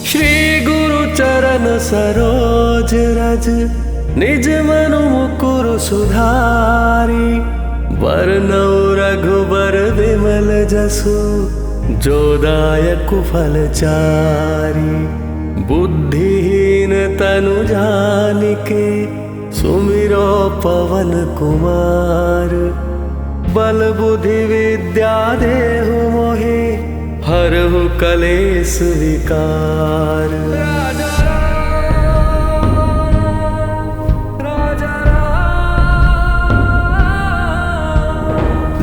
श्री गुरु चरण सरोज रज, निज मनु मुकुर सुधारी। बरनौ रघुबर विमल जसु, जो दायक फलचारी। बुद्धिहीन तनु जानिके, सुमिरो पवन कुमार। बल बुद्धि विद्या देहु मोहि, हरहु कलेश विकार।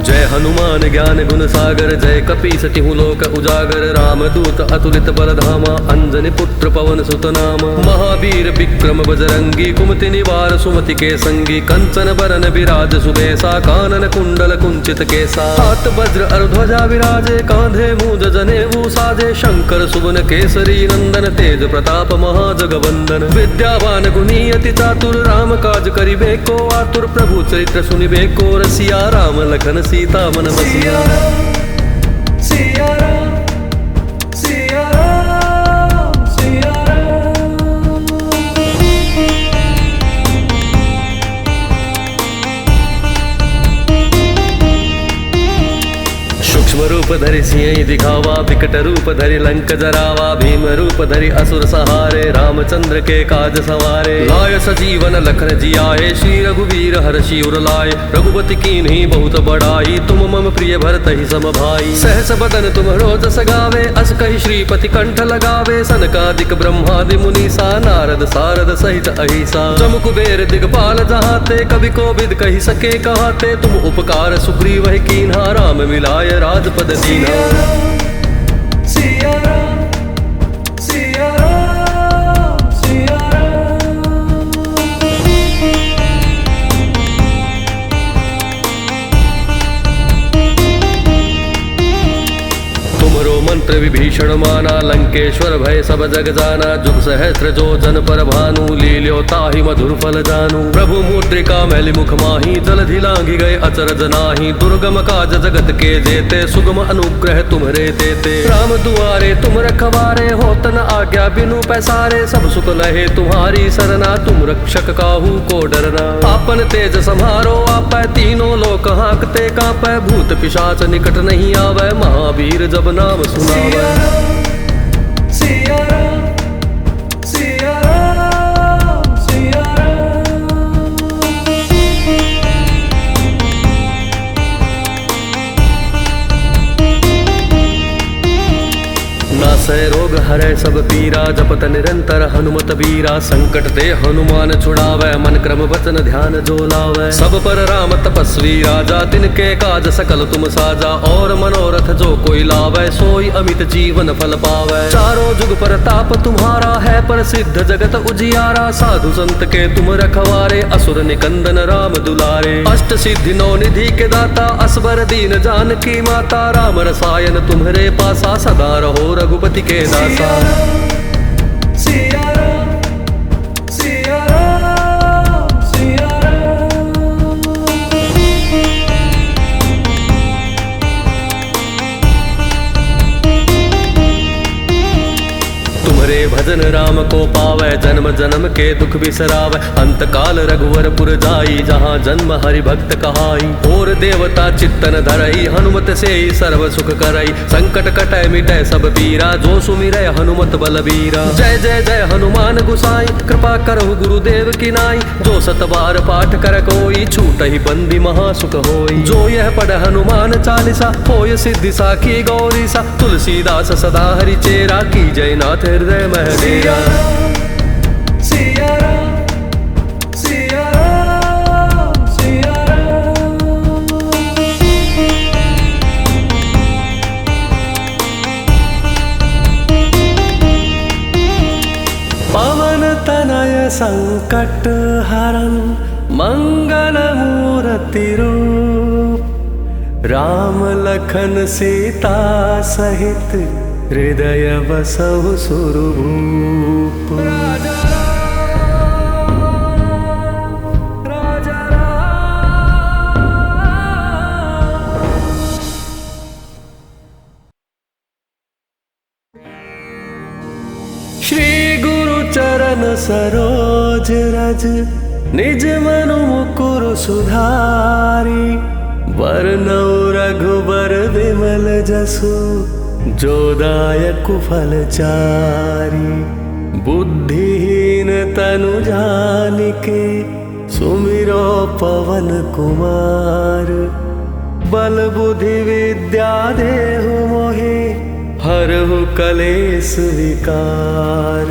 जय हनुमान ज्ञान गुण सागर, जय कपीस तिहु लोक उजागर। रामदूत अतुलित बल धामा, अंजनी पुत्र पवन सुत नामा। महावीर विक्रम बजरंगी, कुमति निवार सुमति के संगी। कंचन बरन विराज सुबेसा, कानन कुंडल कुंचित केसा। हाथ वज्र और ध्वजा विराजे, कांधे मूंज जनेऊ साजे। शंकर सुवन केसरी नंदन, तेज प्रताप महाजगवंदन। विद्यावान गुणी अति चातुर, राम काज करिबे को आतुर। प्रभु चरित्र सुनिबे को रसिया, राम लखन सीता मन बसिया। सिया राम, सिया राम, सिया राम। सूक्ष्म रूप धरि सिंह दिखावा, विकट रूप धरि लंक जरावा। भीम रूप धरि असुर सहारे, रामचंद्र के काज सवारे। लाय सजीवन लखन जियाए, श्री रघुवीर हर्षि उर लाए। रघुपति कीन्ही बहुत बड़ाई, तुम मम प्रिय भरत ही सम भाई। सहस बदन तुम रोजस गावे, अस कहि श्रीपति कंठ लगावे। सनकादिक ब्रह्मादि मुनीसा, नारद सारद सहित अहिसा। जम कुबेर दिगपाल जहाते, कवि कोविद कहि सके कहाते। तुम उपकार सुग्रीव ही कीन्हा, राम मिलाय राजपद दीन्हा। सिया राम, सिया राम, सिया राम। तुमरो मंत्र विभीषण माना, लंकेश्वर भय सब जग जाना। जुग सहस्त्र जो जन पर भानु, लील्यो ताहि मधुर फल जानू। प्रभु मुद्रिका मैलि मुख माही, जलधि लांघि गए अचरज नाही। दुर्गम काज जगत के जेते, सुगम अनुग्रह तुम्हरे देते। राम दुआरे तुम रखवारे, होत न आज्ञा बिनु पैसारे। सब सुख लहे तुम्हारी सरना, तुम रक्षक काहू को डरना। आपन तेज सम्हारो आपै, तीनों लोक हांकते कांपै। भूत पिशाच निकट नहीं आवै, महावीर जब नाम सुनावै। सिया राम, सिया राम, सिया राम। नासै रोग हरै सब पीरा, जपत निरंतर हनुमत बीरा। संकट ते हनुमान छुड़ावै, मन क्रम वचन ध्यान जो लावै। सब पर राम तपस्वी राजा, तिनके काज सकल तुम साजा। और मनोरथ जो कोई लावै, सोई अमित जीवन फल पावै। चारों जुग पर ताप तुम्हारा है, प्रसिद्ध जगत उजियारा। साधु संत के तुम रखवारे, असुर निकंदन राम दुलारे। अष्ट सिद्धि नौ निधि के दाता, असबर दीन जानकी माता। राम रसायन तुम्हरे पासा, सदा रहो रघुपति के दासा। सिया राम, सिया राम, सिया राम। तुम्हरे भजन राम को पावै, जन्म जन्म के दुख बिसरावै। अंत काल रघुवर पुर जाई, जहाँ जन्म हरि भक्त कहाई। और देवता चित्तन धरई, हनुमत से ही सर्व सुख करई। संकट कटै मिटै सब पीरा, जो सुमिरै हनुमत बलबीरा। जय जय जय हनुमान गुसाई, कृपा करहु गुरुदेव की नाई। जो सत बार पाठ कर कोई, छूटहि बंदी महासुख होई। जो यह पढ़ हनुमान चालीसा, होय सिद्धि साखी गौरीसा। तुलसीदास सदा हरि चेरा, की जय नाथ हृदय मह डेरा। सिया राम, सिया राम, सिया राम। पवन तनय संकट हरन, मंगल मूर्ति रूप। राम लखन सीता सहित, हृदय बसहु सुरभूप। श्री गुरु चरण सरोज रज निज मनु मुकुर सुधारी। बरनौ रघुबर विमल जसु जो दायक फलचारी। बुद्धिहीन तनु जानिके सुमिरो पवन कुमार। बल बुद्धि विद्या देहु मोहि हरहु कलेश विकार।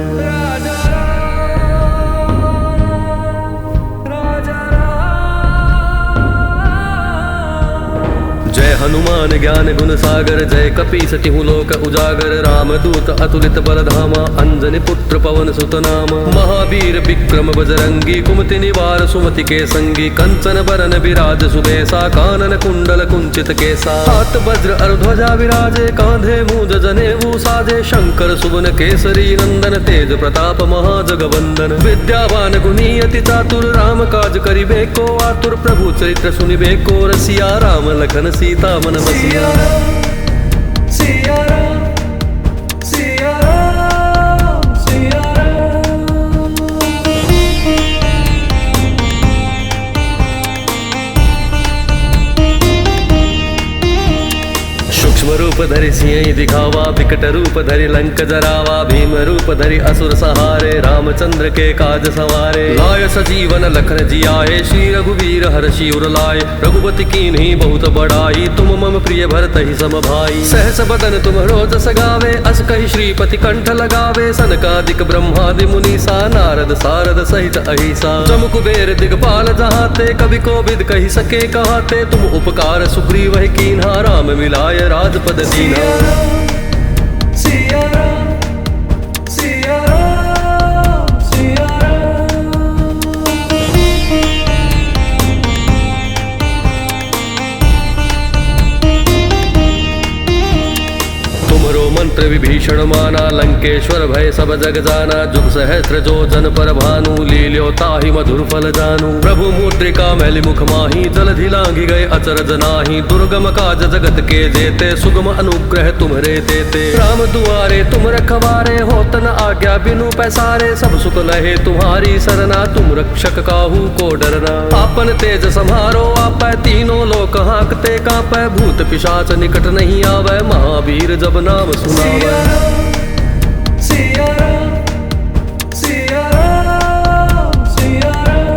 जय हनुमान ज्ञान गुण सागर जय कपीस तिहु लोक उजागर। राम दूत अतुलित बल धामा अंजनी पुत्र पवन सुत नामा। महावीर विक्रम बजरंगी कुमति निवार सुमति के संगी। कंचन बरन विराज सुबेसा कानन कुंडल कुंचित केसा। हाथ वज्र और ध्वजा विराजे कांधे मूंज जनेऊ साजे। शंकर सुवन केसरी नंदन तेज प्रताप महाजगवंदन। विद्यावान गुणी अति चातुर राम काज करिबे को आतुर। प्रभु चरित्र सुनिबे को रसिया राम लखन सीता मन बसिया। सिया राम सिया राम सिया राम। सूक्ष्म रूप धरि सिंह दिखावा विकट रूप धरि लंक जरावा। भीम रूप धरि असुर सहारे रामचंद्र के काज सवारे। लाय सजीवन लखन जियाए श्री रघुवीर हर्षि उर लाए। रघुपति कीन्ही बहुत बड़ाई तुम मम प्रिय भरत ही सम भाई। सहस बदन तुम रोजस गावे अस कहि श्रीपति कंठ लगावे। सनकादिक ब्रह्मादि मुनीसा नारद सारद सहित अहिसा। जम कुबेर दिगपाल जहाते कवि कोविद कहि सके कहाते। तुम उपकार सुग्रीव कीन्हा राम मिलाय राजपद दीना। सिया राम सिया राम सिया राम। तुमरो मंत्र विभीषण माना लंकेश्वर भय सब जग जाना। जुग सहस्त्र जो जन पर भानु लील्यो ताहि मधुर फल जानू। प्रभु मुद्रिका मैलि मुख माही जलधि लांघि गए अचरज नाही। दुर्गम काज जगत के जेते सुगम अनुग्रह तुम्हरे देते। राम दुआरे तुम रखवारे होत न आज्ञा बिनु पैसारे। सब सुख लहे तुम्हारी सरना तुम रक्षक काहू को डरना। आपन तेज सम्हारो आपै तीनों लोक हांकते कांपै। भूत पिशाच निकट नहीं आवे महावीर जब नाम सुनावे। सिया राम सिया राम सिया राम।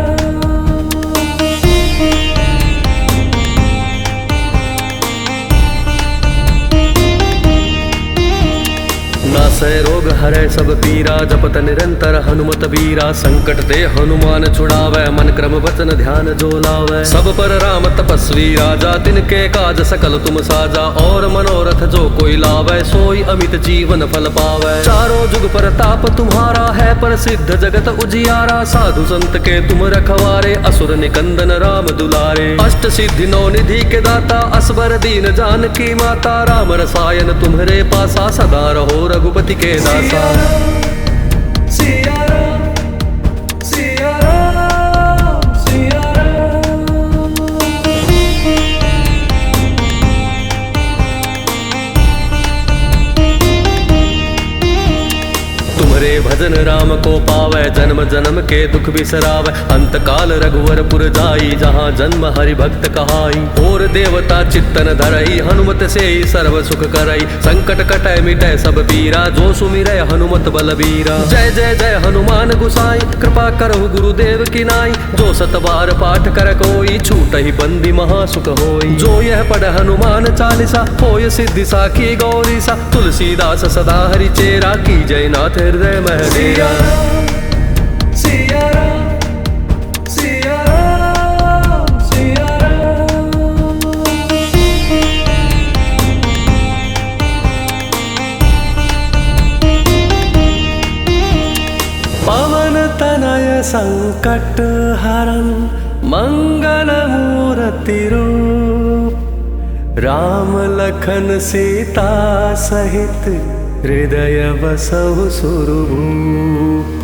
नासै रोग हरै सब पीरा जपत निरंतर हनुमत बीरा। संकट ते हनुमान छुड़ावै मन क्रम वचन ध्यान जो लावै। सब पर राम तपस्वी राजा तिनके काज सकल तुम साजा। और मनोरथ जो कोई लावै सोई अमित जीवन फल पावै। चारों जुग पर ताप तुम्हारा है प्रसिद्ध जगत उजियारा। साधु संत के तुम रखवारे असुर निकंदन राम दुलारे। अष्ट सिद्धि नौ निधि के दाता असबर दीन जानकी माता। राम रसायन तुम्हरे पासा सदा रहो रघुपति के दासा। सिया राम सिया राम सिया राम। तुम्हरे भजन राम को पावै जन्म जन्म के दुख बिसरावै। अंत काल रघुवर पुर जाई जहाँ जन्म हरि भक्त कहाई। और देवता चित्तन धरई हनुमत से ही सर्व सुख करई। संकट कटै मिटै सब पीरा जो सुमिरै हनुमत बलबीरा। जय जय जय हनुमान गुसाई कृपा करहु गुरुदेव की नाई। जो सत बार पाठ कर कोई छूटहि बंदी महासुख होई। जो यह पढ़ हनुमान चालीसा होय सिद्धि साखी गौरीसा। तुलसीदास सदा हरि चेरा की जय नाथ हृदय मह डेरा। सिया राम सिया राम सिया राम। पवन तनय संकट हरन मंगल मूर्ति रूप। राम लखन सीता सहित हृदय बसहु सुरभूप।